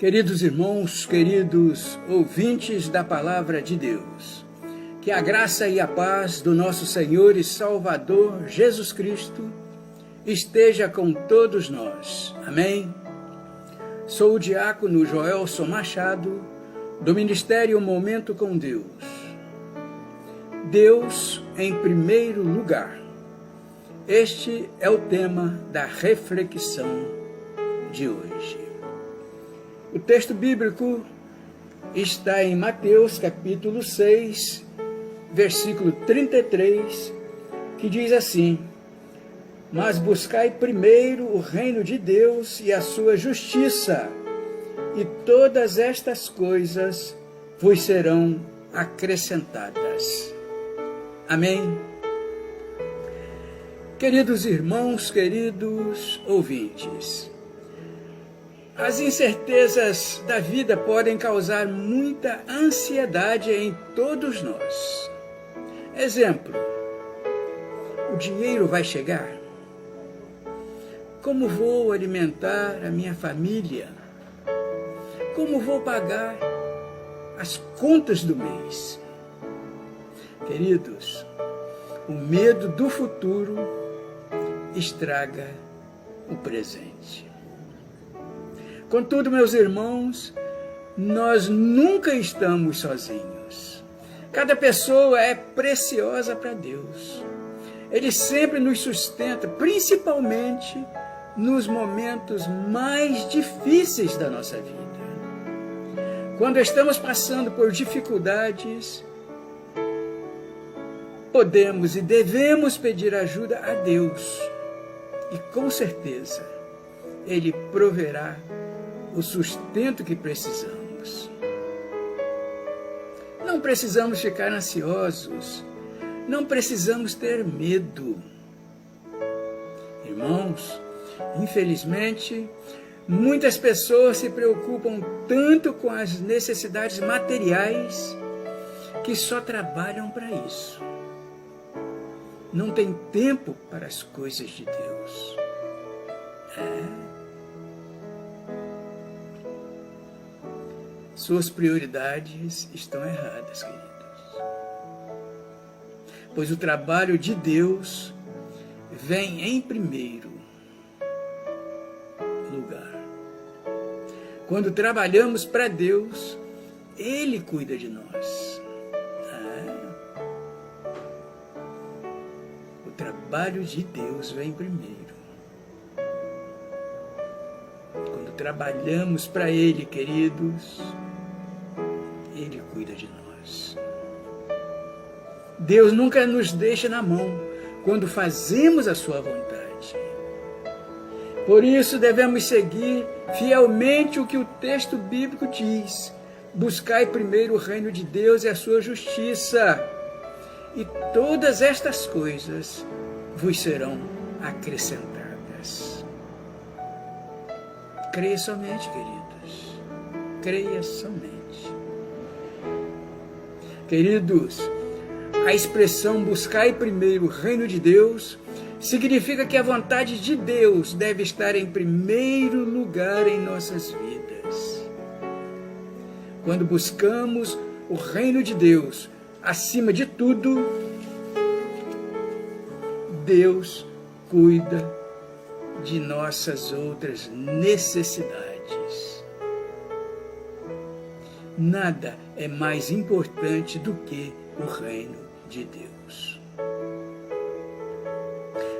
Queridos irmãos, queridos ouvintes da Palavra de Deus, que a graça e a paz do nosso Senhor e Salvador Jesus Cristo esteja com todos nós. Amém? Sou o diácono Joelson Machado, do Ministério Momento com Deus. Deus em primeiro lugar. Este é o tema da reflexão de hoje. O texto bíblico está em Mateus capítulo 6, versículo 33, que diz assim: mas buscai primeiro o reino de Deus e a sua justiça, e todas estas coisas vos serão acrescentadas. Amém? Queridos irmãos, queridos ouvintes, as incertezas da vida podem causar muita ansiedade em todos nós. Exemplo: o dinheiro vai chegar? Como vou alimentar a minha família? Como vou pagar as contas do mês? Queridos, o medo do futuro estraga o presente. Contudo, meus irmãos, nós nunca estamos sozinhos. Cada pessoa é preciosa para Deus. Ele sempre nos sustenta, principalmente nos momentos mais difíceis da nossa vida. Quando estamos passando por dificuldades, podemos e devemos pedir ajuda a Deus. E com certeza, Ele proverá o sustento que precisamos. Não precisamos ficar ansiosos, não precisamos ter medo. Irmãos, infelizmente, muitas pessoas se preocupam tanto com as necessidades materiais que só trabalham para isso. Não tem tempo para as coisas de Deus. Suas prioridades estão erradas, queridos. Pois o trabalho de Deus vem em primeiro lugar. Quando trabalhamos para Deus, Ele cuida de nós. O trabalho de Deus vem primeiro. Quando trabalhamos para Ele, queridos, Ele cuida de nós. Deus nunca nos deixa na mão quando fazemos a sua vontade. Por isso devemos seguir fielmente o que o texto bíblico diz: buscai primeiro o reino de Deus e a sua justiça, e todas estas coisas vos serão acrescentadas. Creia somente, queridos. Creia somente. Queridos, a expressão buscai primeiro o reino de Deus significa que a vontade de Deus deve estar em primeiro lugar em nossas vidas. Quando buscamos o reino de Deus acima de tudo, Deus cuida de nossas outras necessidades. Nada é mais importante do que o reino de Deus.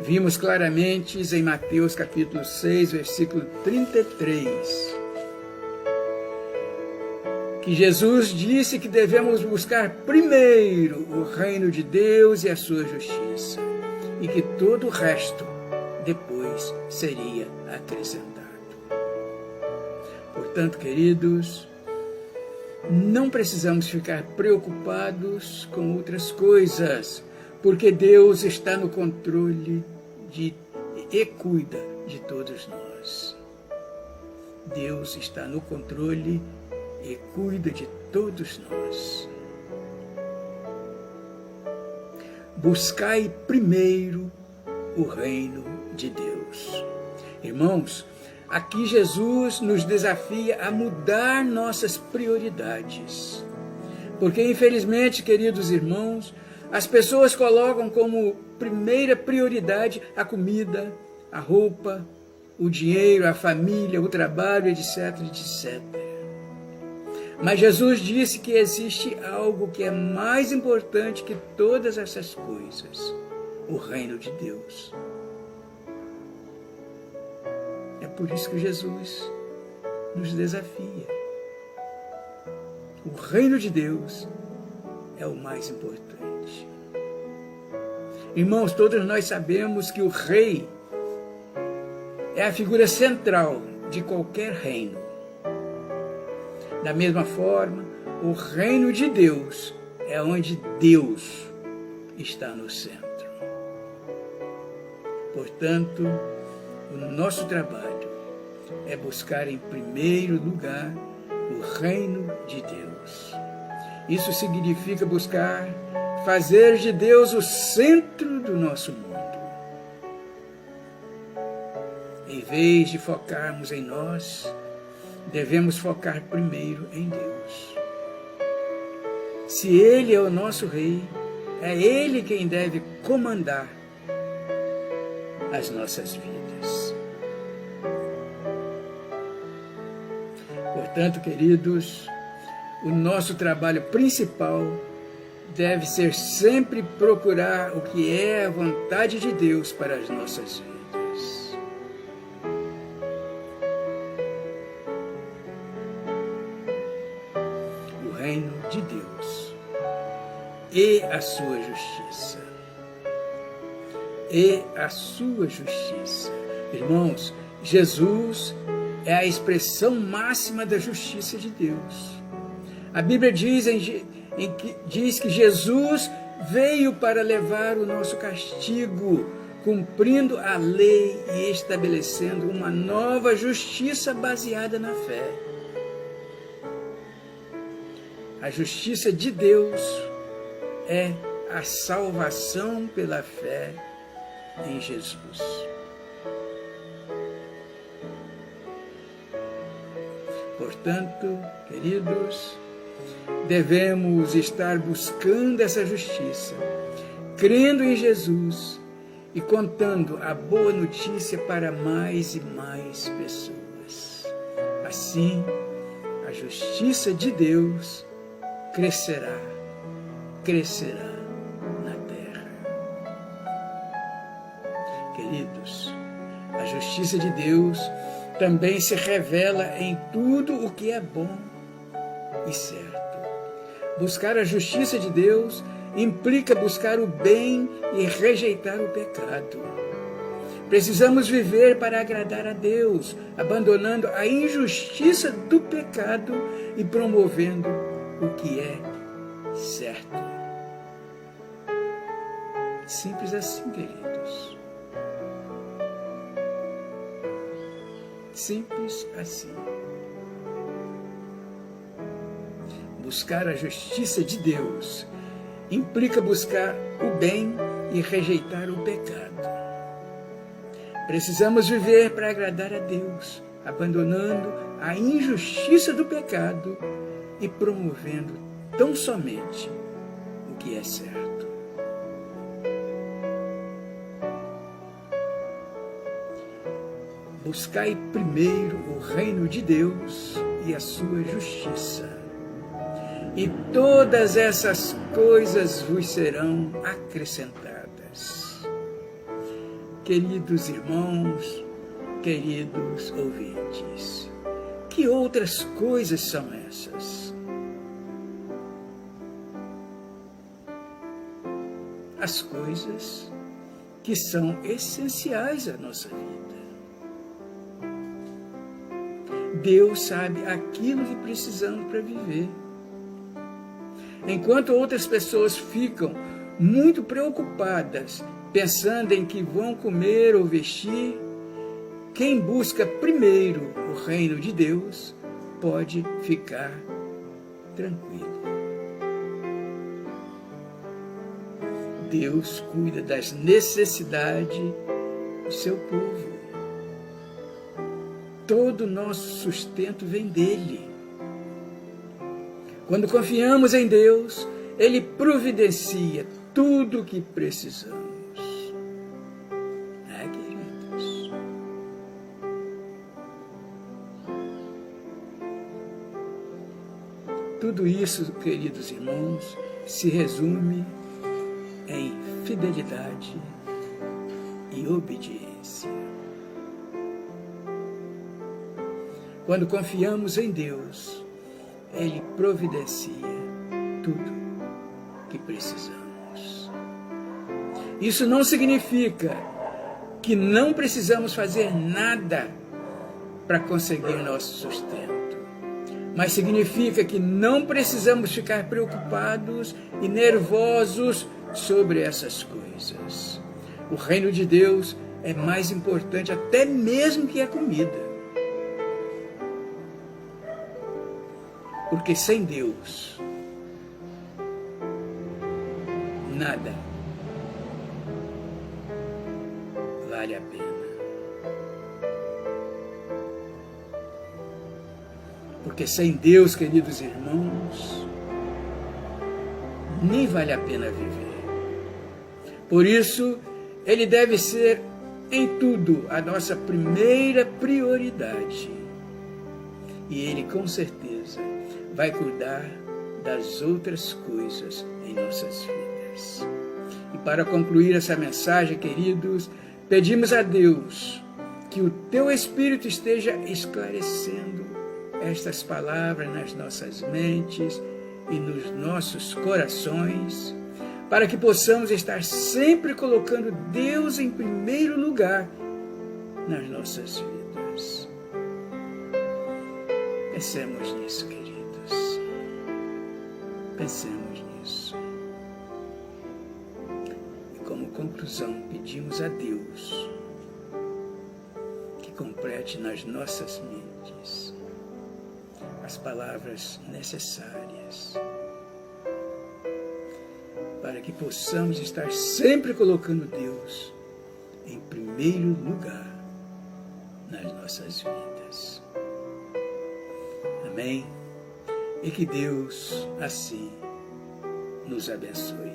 Vimos claramente em Mateus capítulo 6, versículo 33, que Jesus disse que devemos buscar primeiro o reino de Deus e a sua justiça, e que todo o resto depois seria acrescentado. Portanto, queridos, não precisamos ficar preocupados com outras coisas, porque Deus está no controle e cuida de todos nós. Deus está no controle e cuida de todos nós. Buscai primeiro o reino de Deus. Irmãos, aqui Jesus nos desafia a mudar nossas prioridades. Porque, infelizmente, queridos irmãos, as pessoas colocam como primeira prioridade a comida, a roupa, o dinheiro, a família, o trabalho, etc, etc. Mas Jesus disse que existe algo que é mais importante que todas essas coisas: o reino de Deus. É por isso que Jesus nos desafia. O reino de Deus é o mais importante. Irmãos, todos nós sabemos que o rei é a figura central de qualquer reino. Da mesma forma, o reino de Deus é onde Deus está no centro. Portanto, o nosso trabalho é buscar em primeiro lugar o reino de Deus. Isso significa buscar fazer de Deus o centro do nosso mundo. Em vez de focarmos em nós, devemos focar primeiro em Deus. Se Ele é o nosso Rei, é Ele quem deve comandar as nossas vidas. Portanto, queridos, o nosso trabalho principal deve ser sempre procurar o que é a vontade de Deus para as nossas vidas. Reino de Deus e a sua justiça. E a sua justiça. Irmãos, Jesus é a expressão máxima da justiça de Deus. A Bíblia diz que Jesus veio para levar o nosso castigo, cumprindo a lei e estabelecendo uma nova justiça baseada na fé. A justiça de Deus é a salvação pela fé em Jesus. Portanto, queridos, devemos estar buscando essa justiça, crendo em Jesus e contando a boa notícia para mais e mais pessoas. Assim, a justiça de Deus crescerá na terra. Queridos, a justiça de Deus também se revela em tudo o que é bom e certo. Buscar a justiça de Deus implica buscar o bem e rejeitar o pecado. Precisamos viver para agradar a Deus, abandonando a injustiça do pecado e promovendo o que é certo. Simples assim, queridos. Simples assim. Buscar a justiça de Deus implica buscar o bem e rejeitar o pecado. Precisamos viver para agradar a Deus, abandonando a injustiça do pecado e promovendo tão somente o que é certo. Buscai primeiro o reino de Deus e a sua justiça, e todas essas coisas vos serão acrescentadas. Queridos irmãos, queridos ouvintes, que outras coisas são essas? As coisas que são essenciais à nossa vida. Deus sabe aquilo que precisamos para viver. Enquanto outras pessoas ficam muito preocupadas, pensando em que vão comer ou vestir, quem busca primeiro o reino de Deus pode ficar tranquilo. Deus cuida das necessidades do seu povo. todo o nosso sustento vem dele. Quando confiamos em Deus, Ele providencia tudo o que precisamos. Queridos? Tudo isso, queridos irmãos, se resume em fidelidade e obediência. Quando confiamos em Deus, Ele providencia tudo que precisamos. Isso não significa que não precisamos fazer nada para conseguir nosso sustento, mas significa que não precisamos ficar preocupados e nervosos sobre essas coisas. O reino de Deus é mais importante até mesmo que a comida. Porque sem Deus, nada vale a pena. Porque sem Deus, queridos irmãos, nem vale a pena viver. Por isso, Ele deve ser em tudo a nossa primeira prioridade. E Ele, com certeza, vai cuidar das outras coisas em nossas vidas. E para concluir essa mensagem, queridos, pedimos a Deus que o Teu Espírito esteja esclarecendo estas palavras nas nossas mentes e nos nossos corações, para que possamos estar sempre colocando Deus em primeiro lugar nas nossas vidas. Pensemos nisso, queridos. Pensemos nisso. E como conclusão, pedimos a Deus que complete nas nossas mentes as palavras necessárias para que possamos estar sempre colocando Deus em primeiro lugar nas nossas vidas. Amém? E que Deus assim nos abençoe.